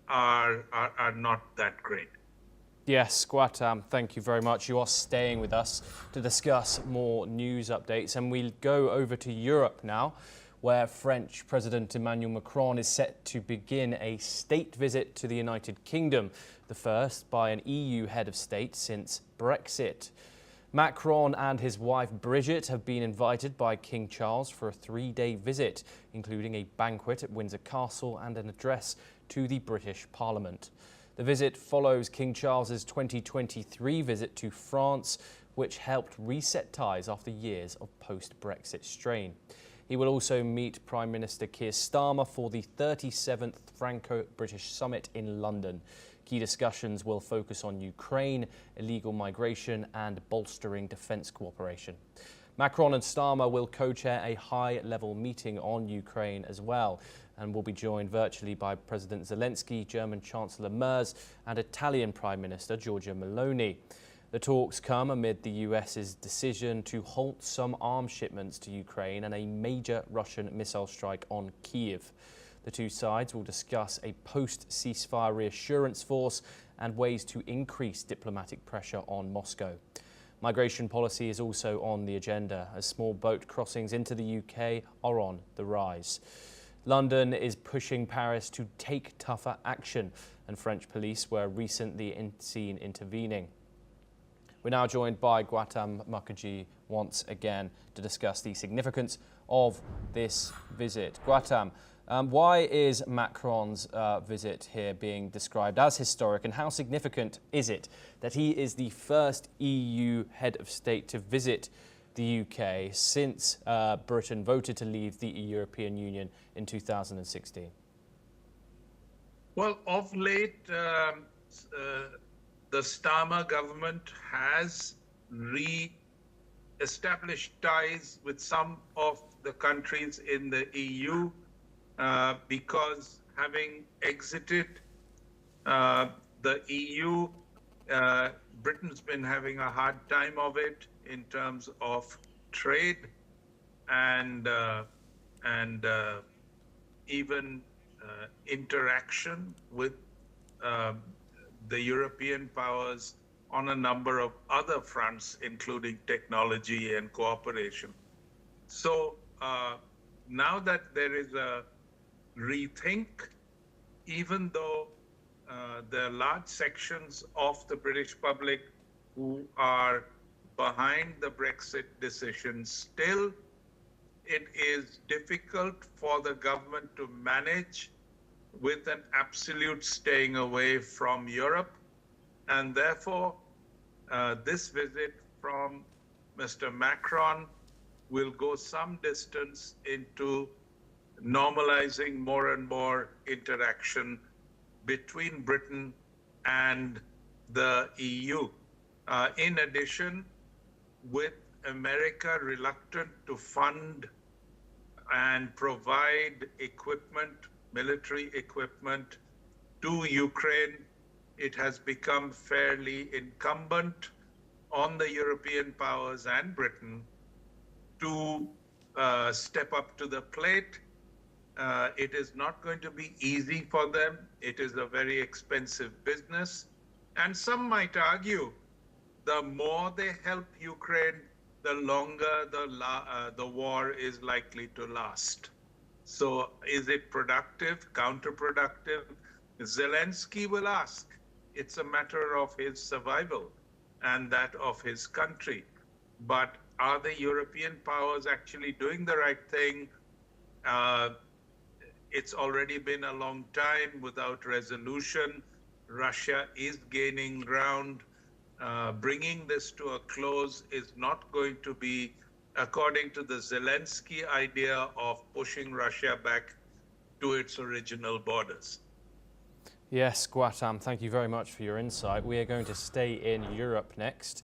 are not that great. Yes, Gautam, thank you very much. You are staying with us to discuss more news updates, and we'll go over to Europe now, where French President Emmanuel Macron is set to begin a state visit to the United Kingdom, the first by an EU head of state since Brexit. Macron and his wife Brigitte have been invited by King Charles for a 3-day visit, including a banquet at Windsor Castle and an address to the British Parliament. The visit follows King Charles's 2023 visit to France, which helped reset ties after years of post-Brexit strain. He will also meet Prime Minister Keir Starmer for the 37th Franco-British Summit in London. Key discussions will focus on Ukraine, illegal migration and bolstering defence cooperation. Macron and Starmer will co-chair a high-level meeting on Ukraine as well, and will be joined virtually by President Zelensky, German Chancellor Merz and Italian Prime Minister Giorgia Meloni. The talks come amid the US's decision to halt some arms shipments to Ukraine and a major Russian missile strike on Kyiv. The two sides will discuss a post-ceasefire reassurance force and ways to increase diplomatic pressure on Moscow. Migration policy is also on the agenda, as small boat crossings into the UK are on the rise. London is pushing Paris to take tougher action, and French police were recently seen intervening. We're now joined by Gautam Mukherjee once again to discuss the significance of this visit. Gautam, why is Macron's visit here being described as historic, and how significant is it that he is the first EU head of state to visit the UK since Britain voted to leave the European Union in 2016? Well, of late, the Starmer government has re-established ties with some of the countries in the EU because having exited the EU, Britain's been having a hard time of it in terms of trade and even interaction with the European powers on a number of other fronts, including technology and cooperation. So now that there is a rethink, even though there are large sections of the British public who are behind the Brexit decision, still it is difficult for the government to manage with an absolute staying away from Europe. And therefore, this visit from Mr. Macron will go some distance into normalizing more and more interaction between Britain and the EU. In addition, with America reluctant to fund and provide equipment, military equipment to Ukraine, it has become fairly incumbent on the European powers and Britain to step up to the plate. It is not going to be easy for them. It is a very expensive business. And some might argue the more they help Ukraine, the longer the war is likely to last. So is it productive, counterproductive? Zelensky will ask. It's a matter of his survival and that of his country. But are the European powers actually doing the right thing? It's already been a long time without resolution. Russia is gaining ground. Bringing this to a close is not going to be, according to the Zelensky idea, of pushing Russia back to its original borders. Yes, Gautam, thank you very much for your insight. We are going to stay in Europe next.